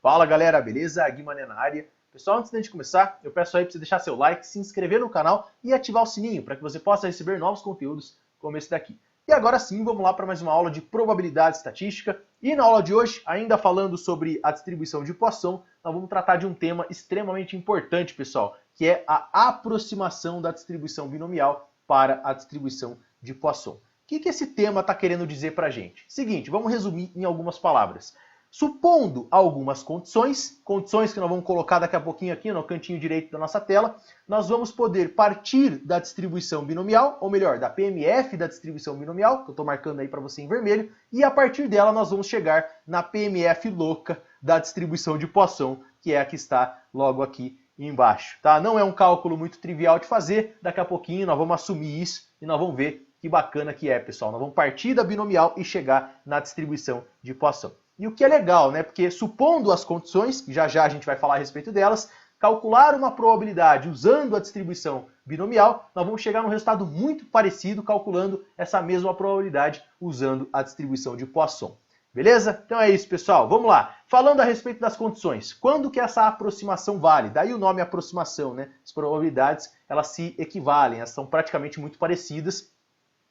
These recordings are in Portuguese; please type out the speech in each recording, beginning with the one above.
Fala galera, beleza? Gui Mané na área. Pessoal, antes de a gente começar, eu peço aí para você deixar seu like, se inscrever no canal e ativar o sininho para que você possa receber novos conteúdos como esse daqui. E agora sim, vamos lá para mais uma aula de probabilidade estatística. E na aula de hoje, ainda falando sobre a distribuição de Poisson, nós vamos tratar de um tema extremamente importante, pessoal, que é a aproximação da distribuição binomial para a distribuição de Poisson. O que esse tema está querendo dizer para a gente? Seguinte, vamos resumir em algumas palavras. Supondo algumas condições que nós vamos colocar daqui a pouquinho aqui no cantinho direito da nossa tela, nós vamos poder partir da distribuição binomial, ou melhor, da PMF da distribuição binomial, que eu estou marcando aí para você em vermelho, e a partir dela nós vamos chegar na PMF louca da distribuição de Poisson, que é a que está logo aqui embaixo. Tá? Não é um cálculo muito trivial de fazer, daqui a pouquinho nós vamos assumir isso e nós vamos ver que bacana que é, pessoal. Nós vamos partir da binomial e chegar na distribuição de Poisson. E o que é legal, né? Porque supondo as condições, que já a gente vai falar a respeito delas, calcular uma probabilidade usando a distribuição binomial, nós vamos chegar num resultado muito parecido calculando essa mesma probabilidade usando a distribuição de Poisson. Beleza? Então é isso, pessoal. Vamos lá. Falando a respeito das condições, quando que essa aproximação vale? Daí o nome aproximação, né? As probabilidades, elas se equivalem, elas são praticamente muito parecidas,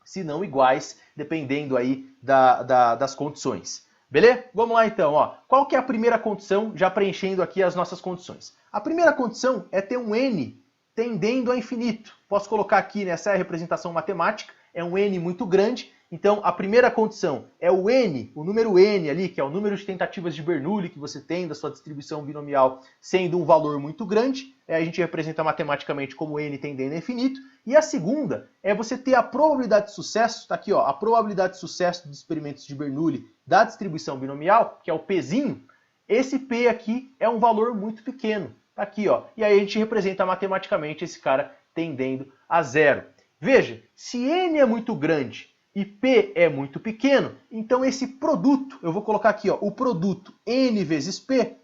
se não iguais, dependendo aí das condições. Beleza? Vamos lá então, ó. Qual que é a primeira condição, já preenchendo aqui as nossas condições? A primeira condição é ter um n tendendo a infinito. Posso colocar aqui, né, essa é a representação matemática, é um n muito grande, então a primeira condição é o n, o número n ali, que é o número de tentativas de Bernoulli que você tem da sua distribuição binomial sendo um valor muito grande, a gente representa matematicamente como n tendendo a infinito, e a segunda é você ter a probabilidade de sucesso, está aqui ó, a probabilidade de sucesso dos experimentos de Bernoulli da distribuição binomial, que é o pzinho, esse p aqui é um valor muito pequeno, tá aqui ó, e aí a gente representa matematicamente esse cara tendendo a zero. Veja, se n é muito grande e p é muito pequeno, então esse produto, eu vou colocar aqui ó, o produto n vezes p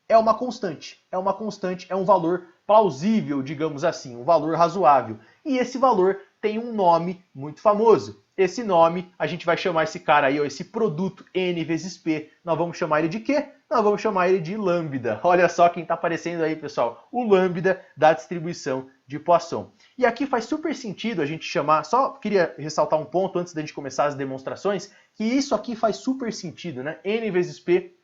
é uma constante, é um valor plausível, digamos assim, um valor razoável. E esse valor tem um nome muito famoso. Esse nome, a gente vai chamar esse cara aí, ó, esse produto n vezes p, nós vamos chamar ele de quê? Nós vamos chamar ele de lambda. Olha só quem está aparecendo aí, pessoal, o lambda da distribuição de Poisson. E aqui faz super sentido a gente chamar, só queria ressaltar um ponto antes da gente começar as demonstrações, que isso aqui faz super sentido, né? N vezes p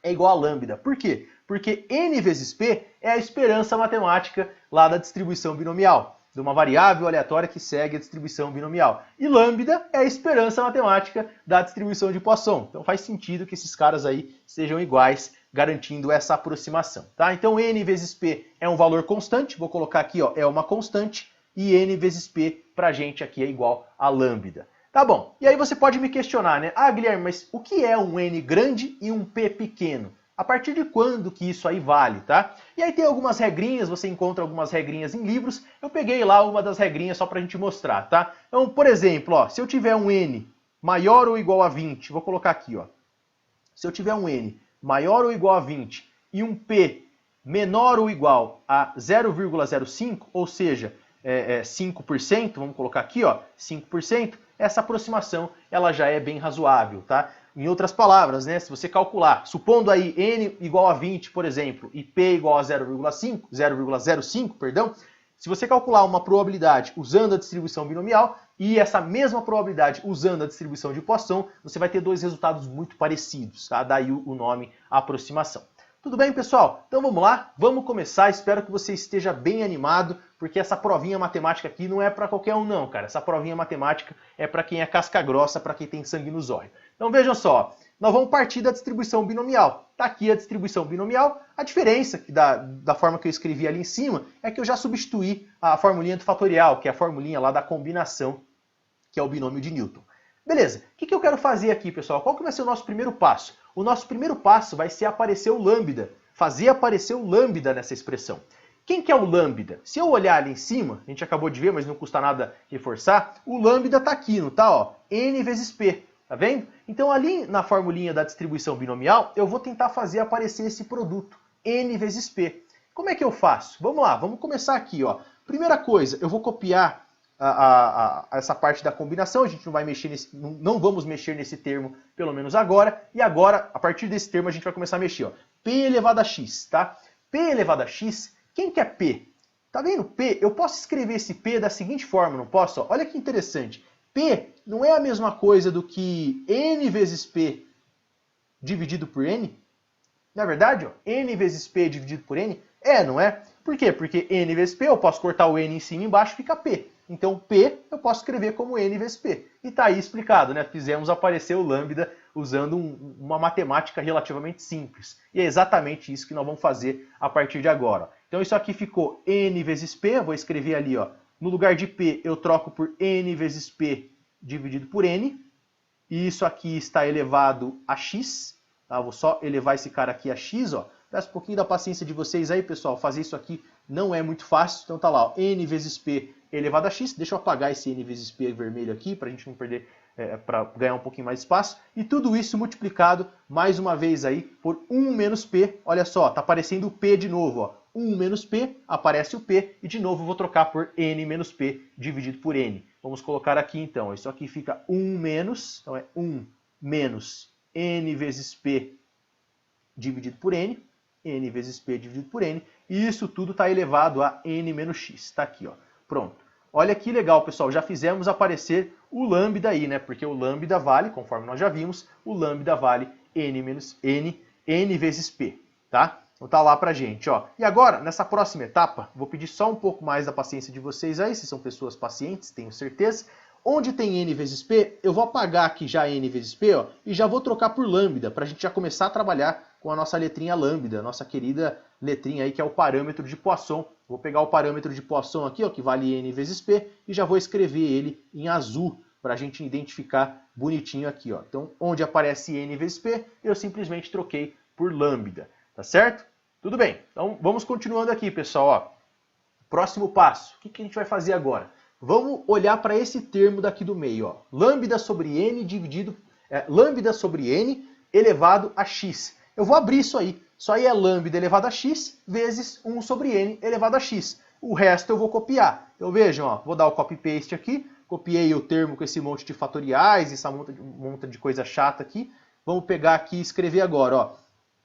é igual a lambda. Por quê? Porque n vezes p é a esperança matemática lá da distribuição binomial, de uma variável aleatória que segue a distribuição binomial. E lambda é a esperança matemática da distribuição de Poisson. Então faz sentido que esses caras aí sejam iguais, garantindo essa aproximação. Tá? Então n vezes p é um valor constante, vou colocar aqui, ó, é uma constante, e n vezes p pra gente aqui é igual a lambda. Tá bom, e aí você pode me questionar, né? Ah, Guilherme, mas o que é um n grande e um p pequeno? A partir de quando que isso aí vale, tá? E aí tem algumas regrinhas, você encontra algumas regrinhas em livros. Eu peguei lá uma das regrinhas só pra gente mostrar, tá? Então, por exemplo, ó, se eu tiver um n maior ou igual a 20, vou colocar aqui, ó. Se eu tiver um n maior ou igual a 20 e um p menor ou igual a 0,05, ou seja, 5%, vamos colocar aqui, ó, 5%, essa aproximação ela já é bem razoável, tá? Em outras palavras, né, se você calcular, supondo aí n igual a 20, por exemplo, e p igual a 0,05, perdão, se você calcular uma probabilidade usando a distribuição binomial e essa mesma probabilidade usando a distribuição de Poisson, você vai ter dois resultados muito parecidos, tá? Daí o nome aproximação. Tudo bem, pessoal? Então vamos lá, vamos começar. Espero que você esteja bem animado, porque essa provinha matemática aqui não é para qualquer um não, cara. Essa provinha matemática é para quem é casca grossa, para quem tem sangue nos olhos. Então vejam só, nós vamos partir da distribuição binomial. Está aqui a distribuição binomial. A diferença da forma que eu escrevi ali em cima é que eu já substituí a formulinha do fatorial, que é a formulinha lá da combinação, que é o binômio de Newton. Beleza, o que eu quero fazer aqui, pessoal? Qual que vai ser o nosso primeiro passo? O nosso primeiro passo vai ser aparecer o lambda, fazer aparecer o lambda nessa expressão. Quem que é o lambda? Se eu olhar ali em cima, a gente acabou de ver, mas não custa nada reforçar, o lambda está aqui, não tá? Ó, n vezes p, tá vendo? Então ali na formulinha da distribuição binomial, eu vou tentar fazer aparecer esse produto, n vezes p. Como é que eu faço? Vamos lá, vamos começar aqui, ó. Primeira coisa, eu vou copiar essa parte da combinação, a gente não vai mexer não vamos mexer nesse termo, pelo menos agora, e agora, a partir desse termo, a gente vai começar a mexer, ó. P elevado a x, tá? P elevado a x, quem que é P? Tá vendo P? Eu posso escrever esse P da seguinte forma, não posso? Ó, olha que interessante. P não é a mesma coisa do que N vezes P dividido por N? Na verdade, ó, N vezes P dividido por N é, não é? Por quê? Porque N vezes P, eu posso cortar o N em cima e embaixo, fica P. Então, P eu posso escrever como N vezes P. E tá aí explicado, né? Fizemos aparecer o lambda usando uma matemática relativamente simples. E é exatamente isso que nós vamos fazer a partir de agora. Então, isso aqui ficou N vezes P, eu vou escrever ali, ó. No lugar de P, eu troco por N vezes P dividido por N. E isso aqui está elevado a X. Tá? Vou só elevar esse cara aqui a X, ó. Peço um pouquinho da paciência de vocês aí, pessoal. Fazer isso aqui não é muito fácil. Então tá lá, ó, N vezes P elevado a X. Deixa eu apagar esse N vezes P vermelho aqui, para a gente não perder, para ganhar um pouquinho mais de espaço. E tudo isso multiplicado, mais uma vez aí, por 1 menos P. Olha só, tá aparecendo o P de novo, ó. 1 menos P, aparece o P. E de novo eu vou trocar por N menos P dividido por N. Vamos colocar aqui então. Isso aqui fica 1 menos, então é 1 menos N vezes P dividido por N. N vezes P dividido por N, e isso tudo está elevado a N menos X. Está aqui, ó. Pronto. Olha que legal, pessoal. Já fizemos aparecer o lambda aí, né? Porque o lambda vale, conforme nós já vimos, o lambda vale N menos N vezes P, tá? Então tá lá pra gente, ó. E agora, nessa próxima etapa, vou pedir só um pouco mais da paciência de vocês aí, se são pessoas pacientes, tenho certeza. Onde tem N vezes P, eu vou apagar aqui já N vezes P, ó, e já vou trocar por lambda, para a gente já começar a trabalhar com a nossa letrinha lambda, nossa querida letrinha aí que é o parâmetro de Poisson. Vou pegar o parâmetro de Poisson aqui, ó, que vale N vezes P, e já vou escrever ele em azul, para a gente identificar bonitinho aqui, ó. Então, onde aparece N vezes P, eu simplesmente troquei por lambda, tá certo? Tudo bem, então vamos continuando aqui, pessoal, ó. Próximo passo, o que a gente vai fazer agora? Vamos olhar para esse termo daqui do meio, ó. Lambda sobre N dividido, lambda sobre N elevado a X. Eu vou abrir isso aí. Isso aí é lambda elevado a X vezes 1 sobre N elevado a X. O resto eu vou copiar. Então vejam, ó, vou dar o copy-paste aqui. Copiei o termo com esse monte de fatoriais, essa monte de coisa chata aqui. Vamos pegar aqui e escrever agora, ó.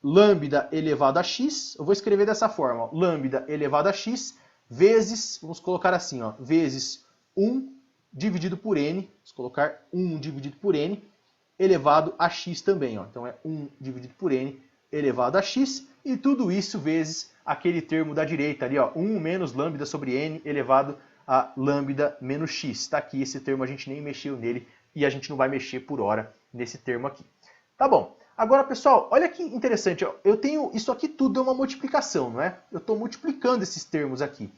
Lambda elevado a X. Eu vou escrever dessa forma, ó. Lambda elevado a X vezes, vamos colocar assim, ó, vezes 1 dividido por N, vamos colocar 1 dividido por N, elevado a X também, ó. Então é 1 dividido por N elevado a X, e tudo isso vezes aquele termo da direita ali, ó, 1 menos lambda sobre N elevado a lambda menos X. Está aqui esse termo, a gente nem mexeu nele, e a gente não vai mexer por hora nesse termo aqui. Tá bom. Agora, pessoal, olha que interessante, ó. Eu tenho, isso aqui tudo é uma multiplicação, não é? Eu estou multiplicando esses termos aqui.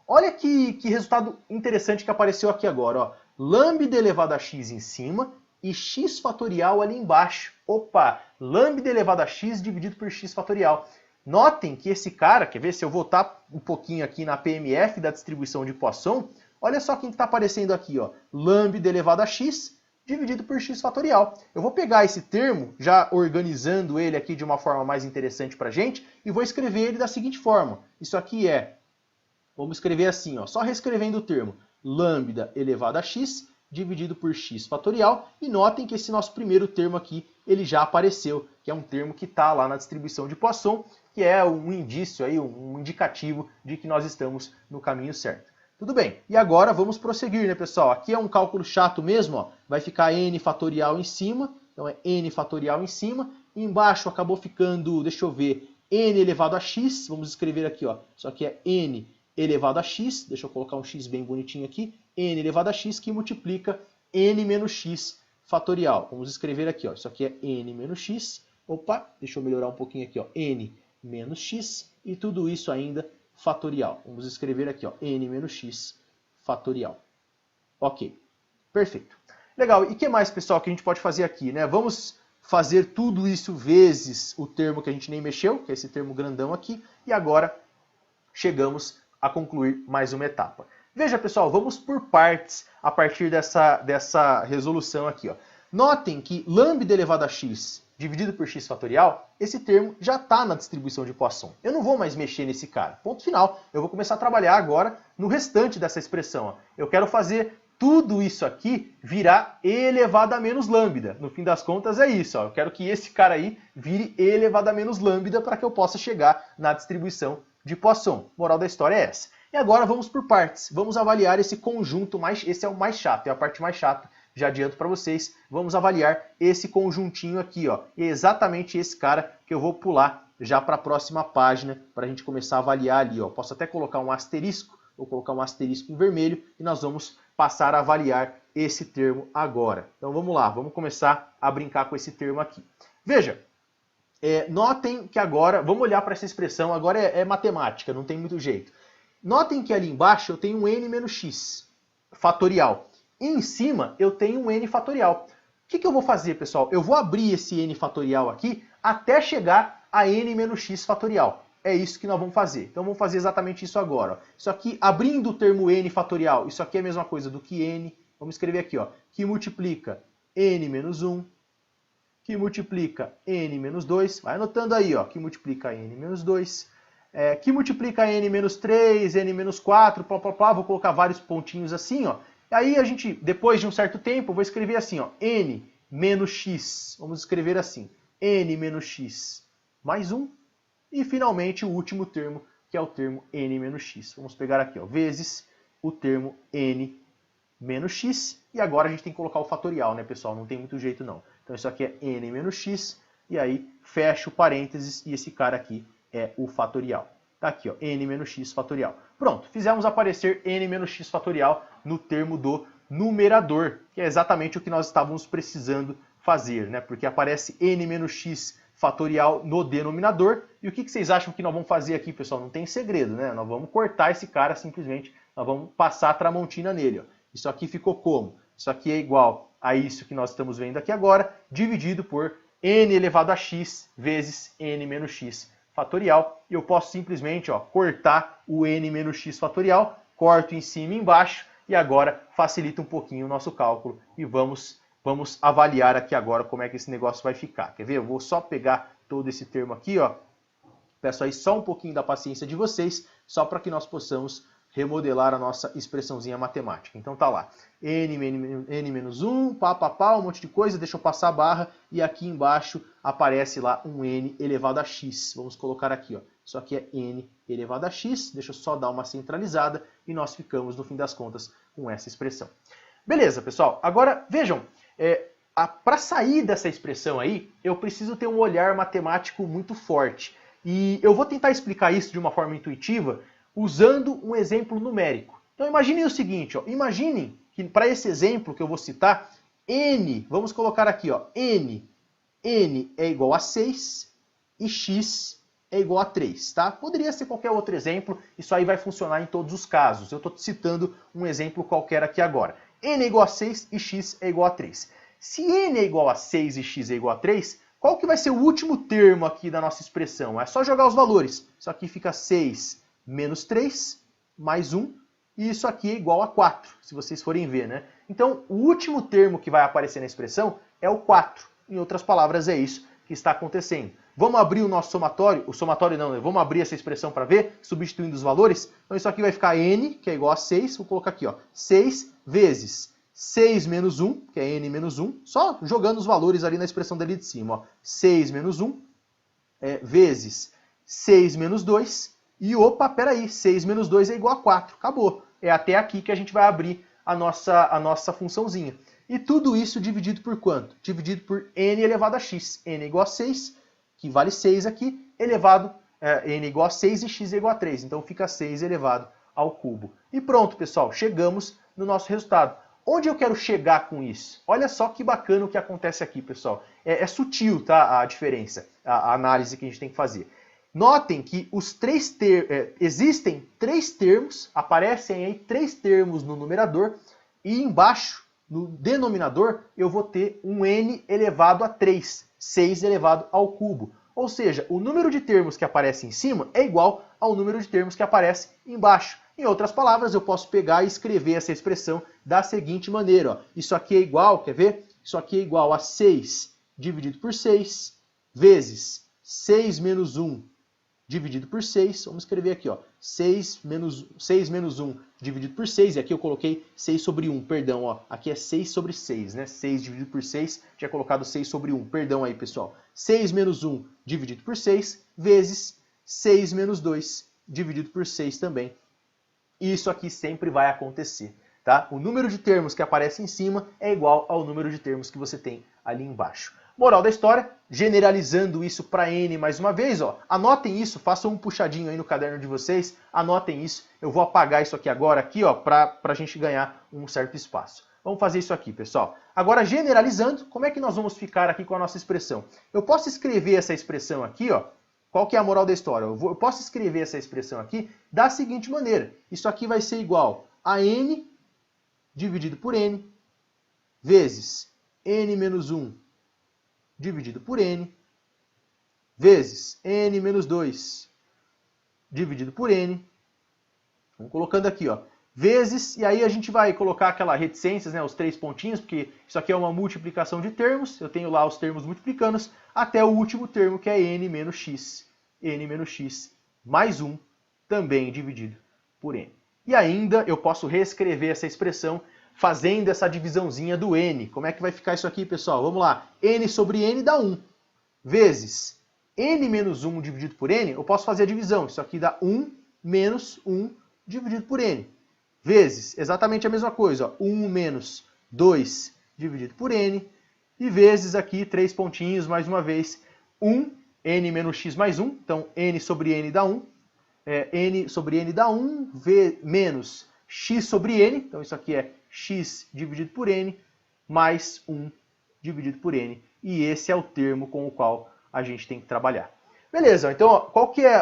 Olha que resultado interessante que apareceu aqui agora, ó. Lambda elevado a x em cima e x fatorial ali embaixo. Opa, lambda elevado a x dividido por x fatorial. Notem que esse cara, quer ver, se eu voltar um pouquinho aqui na PMF da distribuição de Poisson, olha só quem está aparecendo aqui, ó. Lambda elevado a x dividido por x fatorial. Eu vou pegar esse termo, já organizando ele aqui de uma forma mais interessante para a gente, e vou escrever ele da seguinte forma. Isso aqui é, vamos escrever assim, ó, só reescrevendo o termo, lambda elevado a x dividido por x fatorial, e notem que esse nosso primeiro termo aqui, ele já apareceu, que é um termo que está lá na distribuição de Poisson, que é um indício, aí, um indicativo de que nós estamos no caminho certo. Tudo bem, e agora vamos prosseguir, né, pessoal? Aqui é um cálculo chato mesmo, ó. Vai ficar n fatorial em cima, então é n fatorial em cima, e embaixo acabou ficando, deixa eu ver, n elevado a x, vamos escrever aqui, ó, isso aqui é n elevado a x, deixa eu colocar um x bem bonitinho aqui, n elevado a x que multiplica n menos x fatorial. Vamos escrever aqui, ó, isso aqui é n menos x, opa, deixa eu melhorar um pouquinho aqui, ó, n menos x, e tudo isso ainda fatorial. Vamos escrever aqui, ó, n menos x fatorial. Ok, perfeito. Legal, e o que mais, pessoal, que a gente pode fazer aqui, né? Vamos fazer tudo isso vezes o termo que a gente nem mexeu, que é esse termo grandão aqui, e agora chegamos a concluir mais uma etapa. Veja, pessoal, vamos por partes a partir dessa resolução aqui, ó. Notem que lambda elevado a x dividido por x fatorial, esse termo já está na distribuição de Poisson. Eu não vou mais mexer nesse cara. Ponto final. Eu vou começar a trabalhar agora no restante dessa expressão. Ó. Eu quero fazer tudo isso aqui virar e elevado a menos lambda. No fim das contas é isso. Ó. Eu quero que esse cara aí vire e elevado a menos lambda para que eu possa chegar na distribuição de Poisson. Moral da história é essa. E agora vamos por partes. Vamos avaliar esse conjunto, esse é o mais chato, é a parte mais chata. Já adianto para vocês, vamos avaliar esse conjuntinho aqui, ó. E é exatamente esse cara que eu vou pular já para a próxima página, para a gente começar a avaliar ali, ó. Posso até colocar um asterisco, vou colocar um asterisco em vermelho, e nós vamos passar a avaliar esse termo agora. Então vamos lá, vamos começar a brincar com esse termo aqui. Veja, notem que agora, vamos olhar para essa expressão, agora é matemática, não tem muito jeito. Notem que ali embaixo eu tenho um n menos x fatorial. E em cima eu tenho um n fatorial. O que eu vou fazer, pessoal? Eu vou abrir esse n fatorial aqui até chegar a n menos x fatorial. É isso que nós vamos fazer. Então vamos fazer exatamente isso agora. Ó. Isso aqui, abrindo o termo n fatorial, isso aqui é a mesma coisa do que n. Vamos escrever aqui, ó, que multiplica n menos 1, que multiplica n menos 2. Vai anotando aí, ó, que multiplica n menos 2. Que multiplica n menos 3, n menos 4, blá, blá, blá. Vou colocar vários pontinhos assim, ó. E aí a gente, depois de um certo tempo, eu vou escrever assim, ó, n menos x. Vamos escrever assim, n menos x mais 1. E finalmente o último termo, que é o termo n menos x. Vamos pegar aqui, ó, vezes o termo n menos x. E agora a gente tem que colocar o fatorial, né, pessoal? Não tem muito jeito, não. Então isso aqui é n menos x. E aí fecha o parênteses e esse cara aqui é o fatorial. Tá aqui, ó, n menos x fatorial. Pronto, fizemos aparecer n menos x fatorial no termo do numerador, que é exatamente o que nós estávamos precisando fazer, né? Porque aparece n menos x fatorial no denominador. E o que vocês acham que nós vamos fazer aqui, pessoal? Não tem segredo, né? Nós vamos cortar esse cara simplesmente, nós vamos passar a tramontina nele, ó. Isso aqui ficou como? Isso aqui é igual a isso que nós estamos vendo aqui agora, dividido por n elevado a x vezes n menos x fatorial. E eu posso simplesmente, ó, cortar o n menos x fatorial, corto em cima e embaixo, e agora facilita um pouquinho o nosso cálculo. E vamos avaliar aqui agora como é que esse negócio vai ficar. Quer ver? Eu vou só pegar todo esse termo aqui, ó. Peço aí só um pouquinho da paciência de vocês, só para que nós possamos remodelar a nossa expressãozinha matemática. Então tá lá, n menos 1, um monte de coisa, deixa eu passar a barra, e aqui embaixo aparece lá um n elevado a x. Vamos colocar aqui, ó. Isso aqui é n elevado a x, deixa eu só dar uma centralizada, e nós ficamos, no fim das contas, com essa expressão. Beleza, pessoal? Agora, vejam, para sair dessa expressão aí, eu preciso ter um olhar matemático muito forte. E eu vou tentar explicar isso de uma forma intuitiva, usando um exemplo numérico. Então imaginem o seguinte, ó, imaginem que para esse exemplo que eu vou citar, n, vamos colocar aqui, ó, n é igual a 6 e x é igual a 3, tá? Poderia ser qualquer outro exemplo, isso aí vai funcionar em todos os casos. Eu estou citando um exemplo qualquer aqui agora. N é igual a 6 e x é igual a 3. Se n é igual a 6 e x é igual a 3, qual que vai ser o último termo aqui da nossa expressão? É só jogar os valores. Isso aqui fica 6 menos 3, mais 1, e isso aqui é igual a 4, se vocês forem ver, né? Então, o último termo que vai aparecer na expressão é o 4. Em outras palavras, é isso que está acontecendo. Vamos abrir o nosso somatório? O somatório não, né? Vamos abrir essa expressão para ver, substituindo os valores? Então, isso aqui vai ficar n, que é igual a 6, vou colocar aqui, ó, 6 vezes 6 menos 1, que é n menos 1, só jogando os valores ali na expressão dali de cima, ó, 6 menos 1, vezes 6 menos 2, e opa, peraí, 6 menos 2 é igual a 4. Acabou. É até aqui que a gente vai abrir a nossa funçãozinha. E tudo isso dividido por quanto? Dividido por n elevado a x. N é igual a 6, que vale 6 aqui, elevado, n é igual a 6 e x é igual a 3. Então fica 6 elevado ao cubo. E pronto, pessoal, chegamos no nosso resultado. Onde eu quero chegar com isso? Olha só que bacana o que acontece aqui, pessoal. É sutil, tá, a diferença, a análise que a gente tem que fazer. Notem que existem 3 termos, aparecem aí 3 termos no numerador, e embaixo, no denominador, eu vou ter um n elevado a 3, 6 elevado ao cubo. Ou seja, o número de termos que aparece em cima é igual ao número de termos que aparece embaixo. Em outras palavras, eu posso pegar e escrever essa expressão da seguinte maneira. Ó. Isso aqui é igual, quer ver? Isso aqui é igual a 6 dividido por 6, vezes 6 menos 1 dividido por 6. Vamos escrever aqui, ó, 6 menos 1 dividido por 6. E aqui eu coloquei 6 sobre 1, perdão. Ó, aqui é 6 sobre 6, né? 6 dividido por 6, tinha colocado 6 sobre 1. Perdão aí, pessoal. 6 menos 1 dividido por 6, vezes 6 menos 2 dividido por 6 também. Isso aqui sempre vai acontecer, tá? O número de termos que aparece em cima é igual ao número de termos que você tem ali embaixo. Moral da história, generalizando isso para n mais uma vez, ó, anotem isso, façam um puxadinho aí no caderno de vocês, anotem isso. Eu vou apagar isso aqui agora, para a gente ganhar um certo espaço. Vamos fazer isso aqui, pessoal. Agora, generalizando, como é que nós vamos ficar aqui com a nossa expressão? Eu posso escrever essa expressão aqui, ó. Qual que é a moral da história? Eu posso escrever essa expressão aqui da seguinte maneira. Isso aqui vai ser igual a n dividido por n, vezes n menos 1 dividido por n, vezes n menos 2 dividido por n. Vamos colocando aqui, ó, vezes, e aí a gente vai colocar aquela reticências, né, os 3 pontinhos, porque isso aqui é uma multiplicação de termos, eu tenho lá os termos multiplicando, até o último termo, que é n menos x mais 1, também dividido por n. E ainda eu posso reescrever essa expressão fazendo essa divisãozinha do n. Como é que vai ficar isso aqui, pessoal? Vamos lá. N sobre n dá 1, vezes n menos 1 dividido por n, eu posso fazer a divisão. Isso aqui dá 1 menos 1 dividido por n. Vezes, exatamente a mesma coisa, ó, 1 menos 2 dividido por n. E vezes aqui, 3 pontinhos, mais uma vez, 1, n menos x mais 1. Então, n sobre n dá 1. N sobre n dá 1, menos x sobre n. Então, isso aqui é x dividido por n, mais 1 dividido por n. E esse é o termo com o qual a gente tem que trabalhar. Beleza, então ó,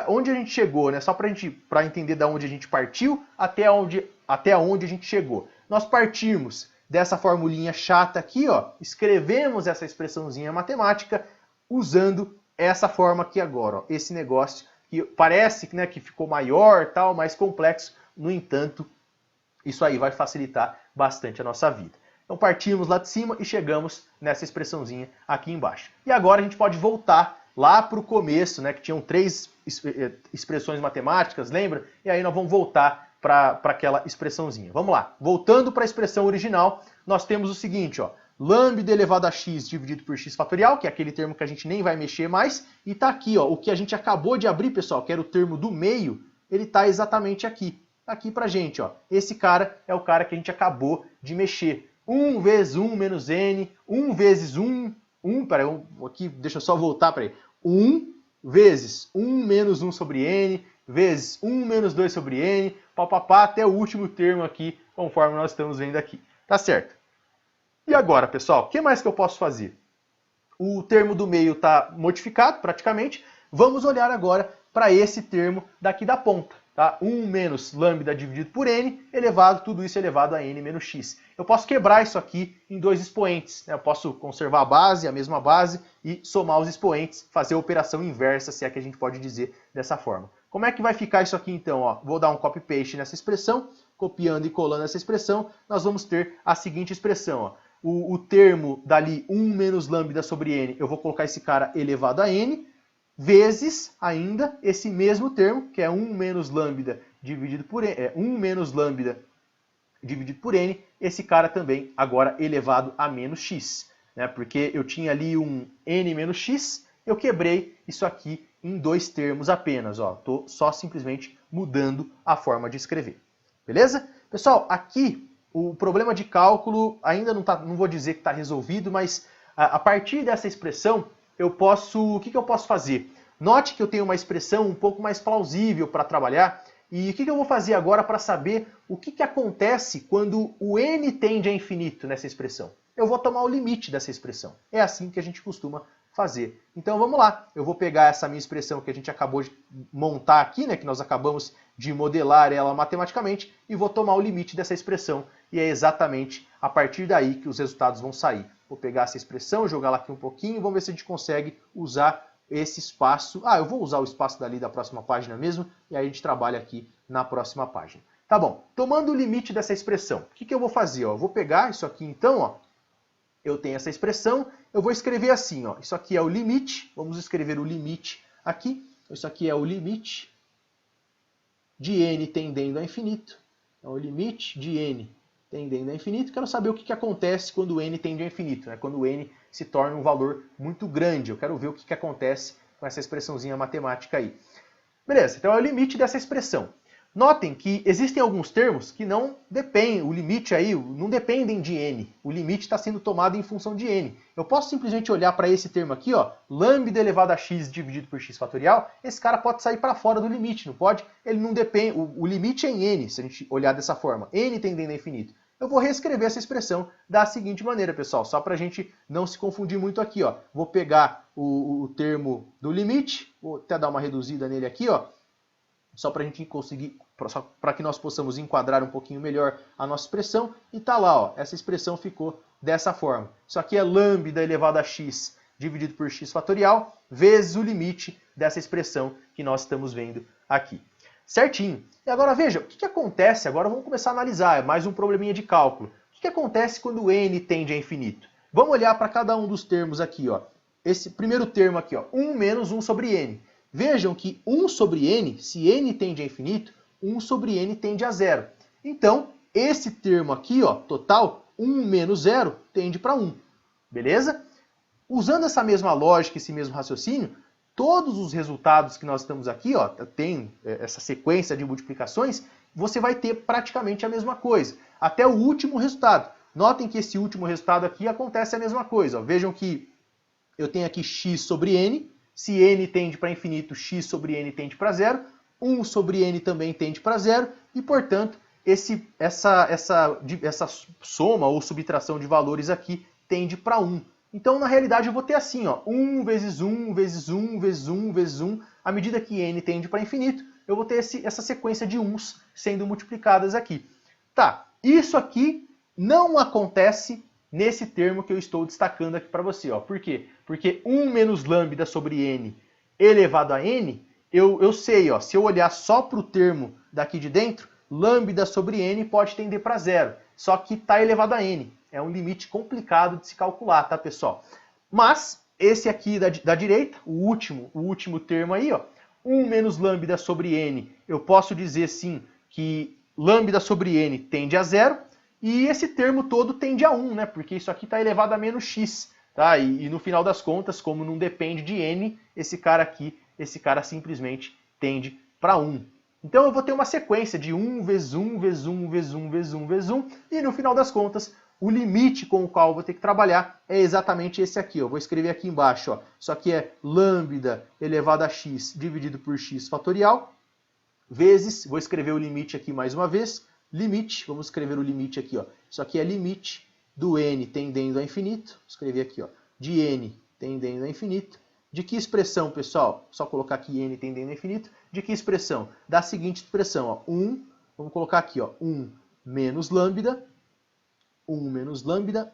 onde a gente chegou, né? Só para entender de onde a gente partiu até onde a gente chegou. Nós partimos dessa formulinha chata aqui, ó, escrevemos essa expressãozinha matemática usando essa forma aqui agora, ó, esse negócio que parece, né, que ficou maior, tal, mais complexo. No entanto, isso aí vai facilitar bastante a nossa vida. Então partimos lá de cima e chegamos nessa expressãozinha aqui embaixo. E agora a gente pode voltar lá para o começo, né, que tinham 3 expressões matemáticas, lembra? E aí nós vamos voltar para aquela expressãozinha. Vamos lá. Voltando para a expressão original, nós temos o seguinte, ó, lambda elevado a x dividido por x fatorial, que é aquele termo que a gente nem vai mexer mais, e está aqui, ó, o que a gente acabou de abrir, pessoal, que era o termo do meio, ele está exatamente aqui. Tá aqui pra gente, ó. Esse cara é o cara que a gente acabou de mexer. 1 vezes 1 menos n, 1 vezes 1, peraí, aqui, deixa eu só voltar, peraí. 1 vezes 1 menos 1 sobre n, vezes 1 menos 2 sobre n, papapá, até o último termo aqui, conforme nós estamos vendo aqui. Tá certo? E agora, pessoal, o que mais que eu posso fazer? O termo do meio está modificado, praticamente. Vamos olhar agora para esse termo daqui da ponta. Tá? 1 menos lambda dividido por n, elevado, tudo isso elevado a n menos x. Eu posso quebrar isso aqui em 2 expoentes. Né? Eu posso conservar a base, a mesma base, e somar os expoentes, fazer a operação inversa, se é que a gente pode dizer dessa forma. Como é que vai ficar isso aqui então? Ó, vou dar um copy-paste nessa expressão, copiando e colando essa expressão, nós vamos ter a seguinte expressão. Ó. O termo dali, 1 menos lambda sobre n, eu vou colocar esse cara elevado a n, vezes ainda esse mesmo termo, que é 1 menos lambda dividido por n, 1 menos lambda dividido por n, esse cara também agora elevado a menos x. Né? Porque eu tinha ali um n menos x, eu quebrei isso aqui em 2 termos apenas. Estou só simplesmente mudando a forma de escrever. Beleza? Pessoal, aqui o problema de cálculo ainda não vou dizer que está resolvido, mas a partir dessa expressão, o que eu posso fazer? Note que eu tenho uma expressão um pouco mais plausível para trabalhar. E o que eu vou fazer agora para saber o que acontece quando o n tende a infinito nessa expressão? Eu vou tomar o limite dessa expressão. É assim que a gente costuma fazer. Então vamos lá. Eu vou pegar essa minha expressão que a gente acabou de montar aqui, né, que nós acabamos de modelar ela matematicamente, e vou tomar o limite dessa expressão. E é exatamente a partir daí que os resultados vão sair. Vou pegar essa expressão, jogar lá aqui um pouquinho, vamos ver se a gente consegue usar esse espaço. Eu vou usar o espaço dali da próxima página mesmo, e aí a gente trabalha aqui na próxima página. Tá bom, tomando o limite dessa expressão, o que eu vou fazer? Eu vou pegar isso aqui então, ó, eu tenho essa expressão, eu vou escrever assim, ó, isso aqui é o limite, vamos escrever o limite aqui, isso aqui é o limite de n tendendo a infinito, é o limite de n tendendo a infinito. Quero saber o que acontece quando n tende a infinito, né? Quando n se torna um valor muito grande. Eu quero ver o que acontece com essa expressãozinha matemática aí. Beleza, então é o limite dessa expressão. Notem que existem alguns termos que não dependem, o limite aí não dependem de n. O limite está sendo tomado em função de n. Eu posso simplesmente olhar para esse termo aqui, ó, lambda elevado a x dividido por x fatorial. Esse cara pode sair para fora do limite, não pode? Ele não depende, o limite é em n, se a gente olhar dessa forma, n tendendo a infinito. Eu vou reescrever essa expressão da seguinte maneira, pessoal, só para a gente não se confundir muito aqui, ó. Vou pegar o termo do limite, vou até dar uma reduzida nele aqui, ó, só para a gente conseguir, para que nós possamos enquadrar um pouquinho melhor a nossa expressão. E tá lá, ó, essa expressão ficou dessa forma. Isso aqui é lambda elevado a x dividido por x fatorial, vezes o limite dessa expressão que nós estamos vendo aqui. Certinho. E agora veja, o que acontece? Agora vamos começar a analisar, é mais um probleminha de cálculo. O que acontece quando n tende a infinito? Vamos olhar para cada um dos termos aqui, ó. Esse primeiro termo aqui, ó, 1 menos 1 sobre n. Vejam que 1 sobre n, se n tende a infinito, 1 sobre n tende a zero. Então, esse termo aqui, ó, total, 1 menos 0, tende para 1. Beleza? Usando essa mesma lógica, esse mesmo raciocínio, todos os resultados que nós estamos aqui, ó, tem essa sequência de multiplicações, você vai ter praticamente a mesma coisa, até o último resultado. Notem que esse último resultado aqui acontece a mesma coisa. Ó. Vejam que eu tenho aqui x sobre n, se n tende para infinito, x sobre n tende para zero, 1 sobre n também tende para zero, e, portanto, essa soma ou subtração de valores aqui tende para 1. Então, na realidade, eu vou ter assim, ó, 1 vezes 1, vezes 1, vezes 1, vezes 1. À medida que n tende para infinito, eu vou ter essa sequência de 1s sendo multiplicadas aqui. Tá, isso aqui não acontece nesse termo que eu estou destacando aqui para você. Ó. Por quê? Porque 1 menos lambda sobre n elevado a n, eu sei, ó, se eu olhar só para o termo daqui de dentro, lambda sobre n pode tender para zero, só que está elevado a n. É um limite complicado de se calcular, tá, pessoal? Mas esse aqui da direita, o último termo aí, ó, 1 menos lambda sobre n, eu posso dizer sim que lambda sobre n tende a zero, e esse termo todo tende a 1, né? Porque isso aqui está elevado a menos x, tá? E no final das contas, como não depende de n, esse cara simplesmente tende para 1. Então eu vou ter uma sequência de 1 vezes 1, vezes 1, vezes 1, vezes 1, vezes 1, e no final das contas, o limite com o qual eu vou ter que trabalhar é exatamente esse aqui. Eu vou escrever aqui embaixo. Ó. Isso aqui é lambda elevado a x dividido por x fatorial, vezes, vou escrever o limite aqui mais uma vez, limite, vamos escrever o limite aqui. Ó. Isso aqui é limite do n tendendo a infinito, vou escrever aqui, ó, de n tendendo a infinito. De que expressão, pessoal? Só colocar aqui n tendendo a infinito. De que expressão? Da seguinte expressão, ó, 1, vamos colocar aqui, ó, 1 menos lambda, 1 menos lambda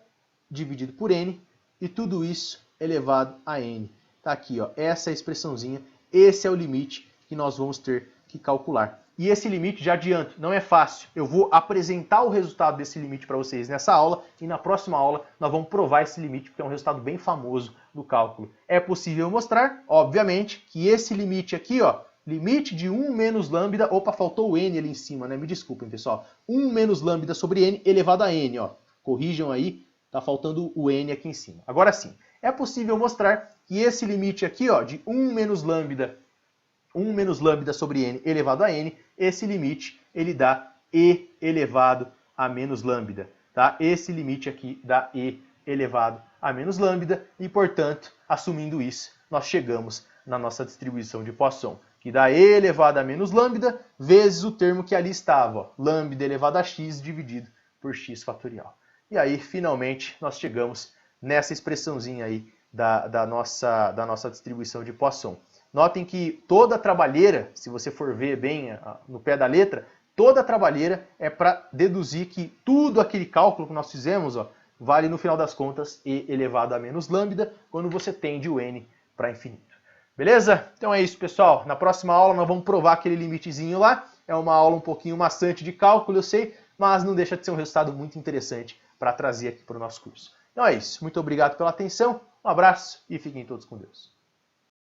dividido por n, e tudo isso elevado a n. Tá aqui, ó, essa é a expressãozinha, esse é o limite que nós vamos ter que calcular. E esse limite, já adianto, não é fácil. Eu vou apresentar o resultado desse limite para vocês nessa aula, e na próxima aula nós vamos provar esse limite, porque é um resultado bem famoso do cálculo. É possível mostrar, obviamente, que esse limite aqui, ó, limite de 1 menos lambda, opa, faltou o n ali em cima, né? Me desculpem, pessoal. 1 menos lambda sobre n elevado a n, ó. Corrijam aí, tá faltando o n aqui em cima. Agora sim, é possível mostrar que esse limite aqui, ó, de 1 menos lambda sobre n elevado a n, esse limite, ele dá e elevado a menos lambda, tá? Esse limite aqui dá e elevado a menos lambda, e, portanto, assumindo isso, nós chegamos na nossa distribuição de Poisson, que dá e elevado a menos lambda vezes o termo que ali estava, ó, lambda elevado a x dividido por x fatorial. E aí, finalmente, nós chegamos nessa expressãozinha aí da nossa distribuição de Poisson. Notem que toda a trabalheira, se você for ver bem no pé da letra, toda a trabalheira é para deduzir que tudo aquele cálculo que nós fizemos, ó, vale, no final das contas, e elevado a menos lambda, quando você tende o n para infinito. Beleza? Então é isso, pessoal. Na próxima aula nós vamos provar aquele limitezinho lá. É uma aula um pouquinho maçante de cálculo, eu sei, mas não deixa de ser um resultado muito interessante para trazer aqui para o nosso curso. Então é isso. Muito obrigado pela atenção, um abraço e fiquem todos com Deus.